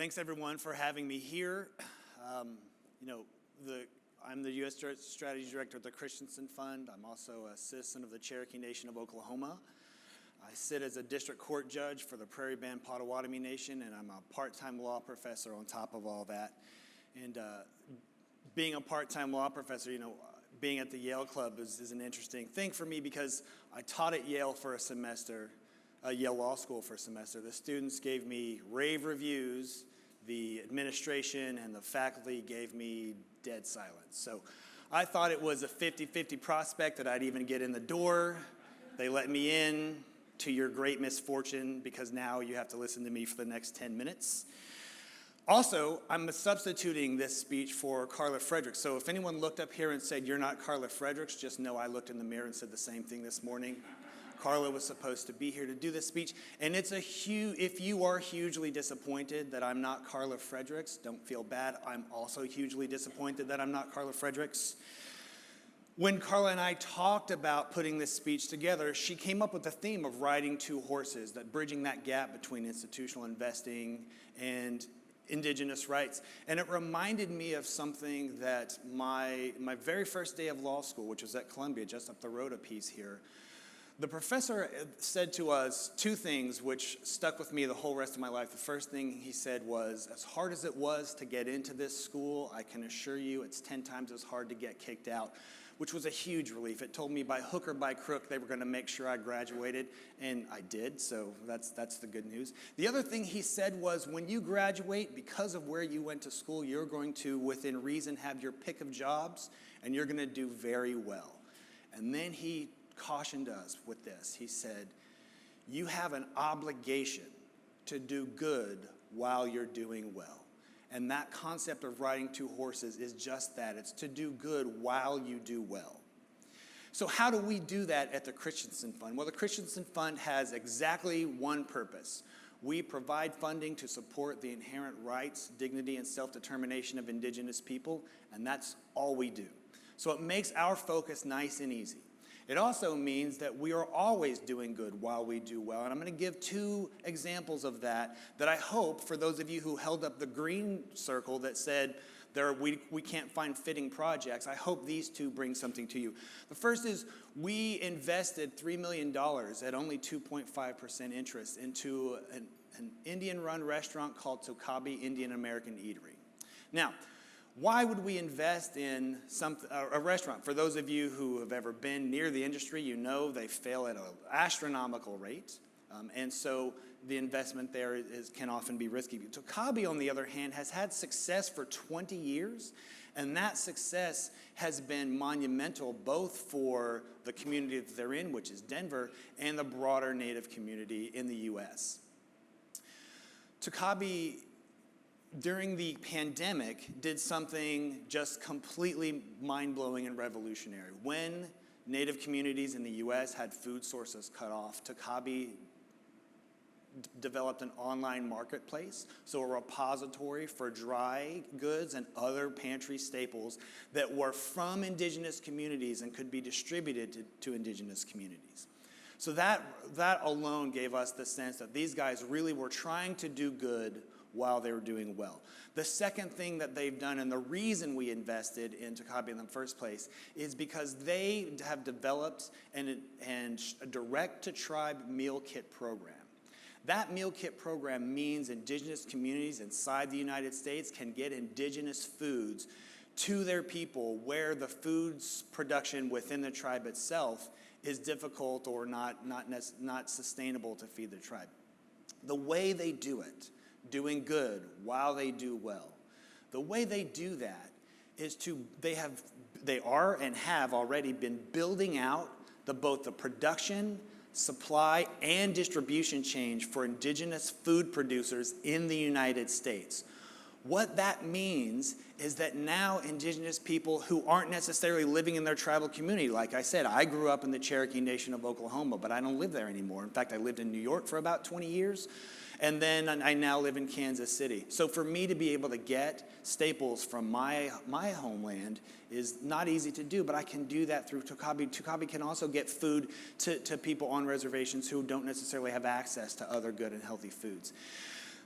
Thanks everyone for having me here. I'm the U.S. Strategy Director at the Christensen Fund. I'm also a citizen of the Cherokee Nation of Oklahoma. I sit as a district court judge for the Prairie Band Potawatomi Nation, and I'm a part-time law professor on top of all that. And being a part-time law professor, being at the Yale Club is an interesting thing for me because I taught at Yale for a semester, Yale Law School for a semester. The students gave me rave reviews. The administration and the faculty gave me dead silence. So I thought it was a 50-50 prospect that I'd even get in the door. They let me in, to your great misfortune, because now you have to listen to me for the next 10 minutes. Also, I'm substituting this speech for Carla Fredericks. So if anyone looked up here and said, "You're not Carla Fredericks," just know I looked in the mirror and said the same thing this morning. Carla was supposed to be here to do this speech, and it's if you are hugely disappointed that I'm not Carla Fredericks, don't feel bad. I'm also hugely disappointed that I'm not Carla Fredericks. When Carla and I talked about putting this speech together, she came up with the theme of riding two horses, that bridging that gap between institutional investing and indigenous rights. And it reminded me of something that my very first day of law school, which was at Columbia, just up the road a piece here, the professor said to us two things which stuck with me the whole rest of my life. The first thing he said was, as hard as it was to get into this school, I can assure you it's 10 times as hard to get kicked out, which was a huge relief. It told me by hook or by crook they were going to make sure I graduated, and I did, so that's the good news. The other thing he said was, when you graduate, because of where you went to school, you're going to, within reason, have your pick of jobs, and you're going to do very well. And then he cautioned us with this. He said, you have an obligation to do good while you're doing well. And that concept of riding two horses is just that. It's to do good while you do well. So how do we do that at the Christensen Fund? Well, the Christensen Fund has exactly one purpose. We provide funding to support the inherent rights, dignity, and self-determination of indigenous people, and that's all we do. So it makes our focus nice and easy. It also means that we are always doing good while we do well. And I'm going to give two examples of that I hope, for those of you who held up the green circle that said we can't find fitting projects, I hope these two bring something to you. The first is we invested $3 million at only 2.5% interest into an Indian-run restaurant called Tokabe Indian American Eatery. Now, why would we invest in a restaurant? For those of you who have ever been near the industry, you know they fail at an astronomical rate. And so the investment there can often be risky. Tokabe, on the other hand, has had success for 20 years. And that success has been monumental both for the community that they're in, which is Denver, and the broader Native community in the U.S. Tokabe, during the pandemic, did something just completely mind-blowing and revolutionary. When Native communities in the U.S. had food sources cut off, Tokabe developed an online marketplace, so a repository for dry goods and other pantry staples that were from indigenous communities and could be distributed to indigenous communities. So that alone gave us the sense that these guys really were trying to do good while they were doing well. The second thing that they've done, and the reason we invested in Tokabe in the first place, is because they have developed a direct-to-tribe meal kit program. That meal kit program means indigenous communities inside the United States can get indigenous foods to their people where the food's production within the tribe itself is difficult or not sustainable to feed the tribe. The way they do it, doing good while they do well. The way they do that is they are and have already been building out both the production, supply, and distribution chain for indigenous food producers in the United States. What that means is that now indigenous people who aren't necessarily living in their tribal community, like I said, I grew up in the Cherokee Nation of Oklahoma, but I don't live there anymore. In fact, I lived in New York for about 20 years. And then I now live in Kansas City. So for me to be able to get staples from my homeland is not easy to do, but I can do that through Tokabe. Tokabe can also get food to people on reservations who don't necessarily have access to other good and healthy foods.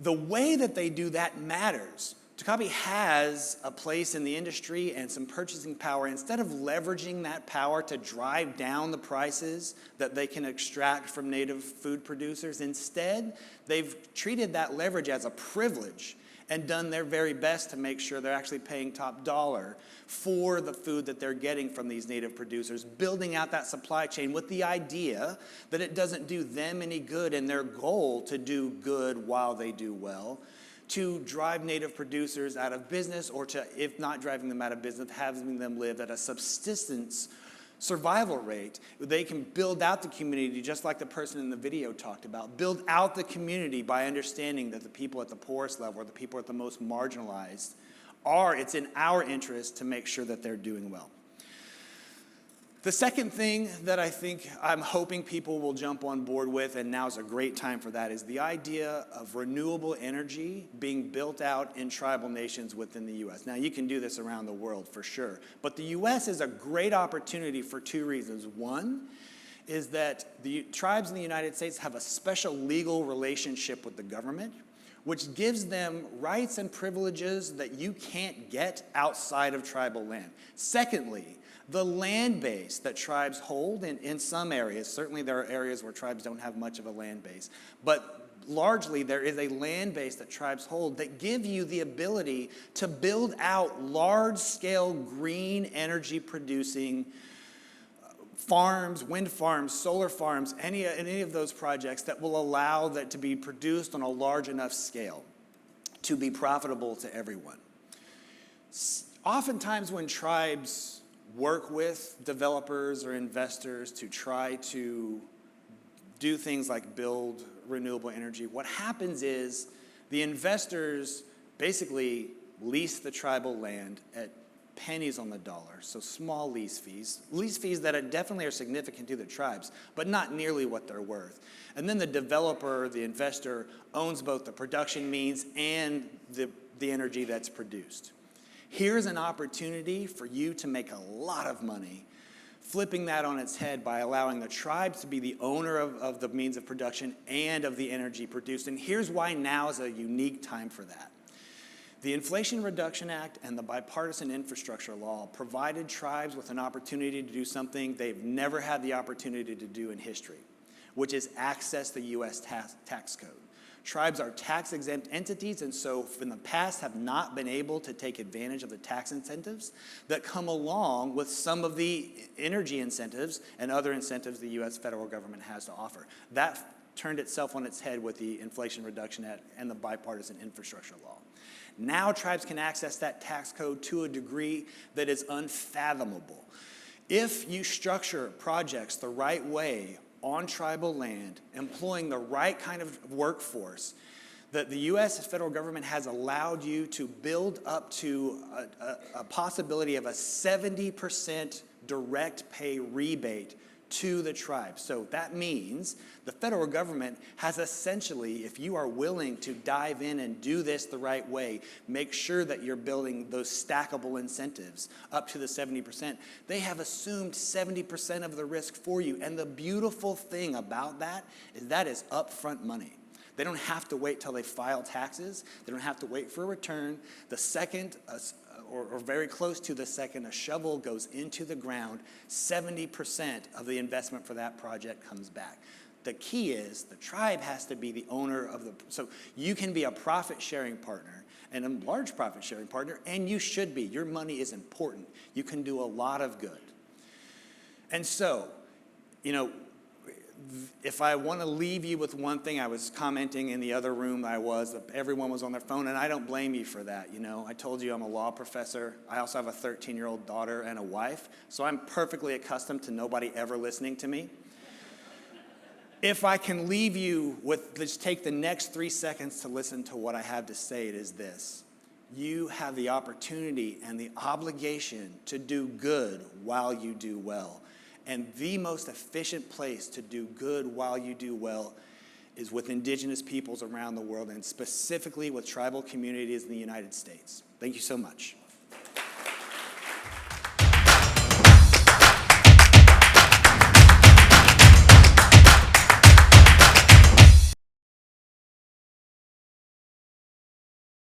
The way that they do that matters. Tokapi has a place in the industry and some purchasing power. Instead of leveraging that power to drive down the prices that they can extract from native food producers, instead, they've treated that leverage as a privilege and done their very best to make sure they're actually paying top dollar for the food that they're getting from these native producers, building out that supply chain with the idea that it doesn't do them any good in their goal to do good while they do well, to drive native producers out of business, or to, if not driving them out of business, having them live at a subsistence survival rate. They can build out the community just like the person in the video talked about. Build out the community by understanding that the people at the poorest level, or the people at the most marginalized, it's in our interest to make sure that they're doing well. The second thing that I'm hoping people will jump on board with, and now's a great time for that, is the idea of renewable energy being built out in tribal nations within the U.S. Now, you can do this around the world for sure, but the U.S. is a great opportunity for two reasons. One is that the tribes in the United States have a special legal relationship with the government, which gives them rights and privileges that you can't get outside of tribal land. Secondly, the land base that tribes hold in some areas, certainly there are areas where tribes don't have much of a land base, but largely there is a land base that tribes hold that give you the ability to build out large-scale green energy producing farms, wind farms, solar farms, any of those projects that will allow that to be produced on a large enough scale to be profitable to everyone. Oftentimes when tribes work with developers or investors to try to do things like build renewable energy, what happens is the investors basically lease the tribal land at pennies on the dollar, so small lease fees that definitely are significant to the tribes, but not nearly what they're worth. And then the developer, the investor, owns both the production means and the energy that's produced. Here's an opportunity for you to make a lot of money, flipping that on its head by allowing the tribes to be the owner of the means of production and of the energy produced. And here's why now is a unique time for that. The Inflation Reduction Act and the Bipartisan Infrastructure Law provided tribes with an opportunity to do something they've never had the opportunity to do in history, which is access the U.S. tax code. Tribes are tax-exempt entities, and so in the past have not been able to take advantage of the tax incentives that come along with some of the energy incentives and other incentives the U.S. federal government has to offer. That turned itself on its head with the Inflation Reduction Act and the Bipartisan Infrastructure Law. Now tribes can access that tax code to a degree that is unfathomable. If you structure projects the right way on tribal land, employing the right kind of workforce, that the U.S. federal government has allowed you to build up to a possibility of a 70% direct pay rebate to the tribe. So that means the federal government has essentially, if you are willing to dive in and do this the right way, make sure that you're building those stackable incentives up to the 70%, they have assumed 70% of the risk for you. And the beautiful thing about that is upfront money. They don't have to wait till they file taxes. They don't have to wait for a return. The second, or very close to the second, a shovel goes into the ground, 70% of the investment for that project comes back. The key is the tribe has to be the owner of the, so you can be a profit-sharing partner, and a large profit-sharing partner, and you should be. Your money is important. You can do a lot of good. And so, if I want to leave you with one thing, I was commenting in the other room everyone was on their phone, and I don't blame you for that. I told you I'm a law professor. I also have a 13-year-old daughter and a wife, so I'm perfectly accustomed to nobody ever listening to me. If I can leave you with, just take the next 3 seconds to listen to what I have to say, it is this. You have the opportunity and the obligation to do good while you do well. And the most efficient place to do good while you do well is with indigenous peoples around the world, and specifically with tribal communities in the United States. Thank you so much.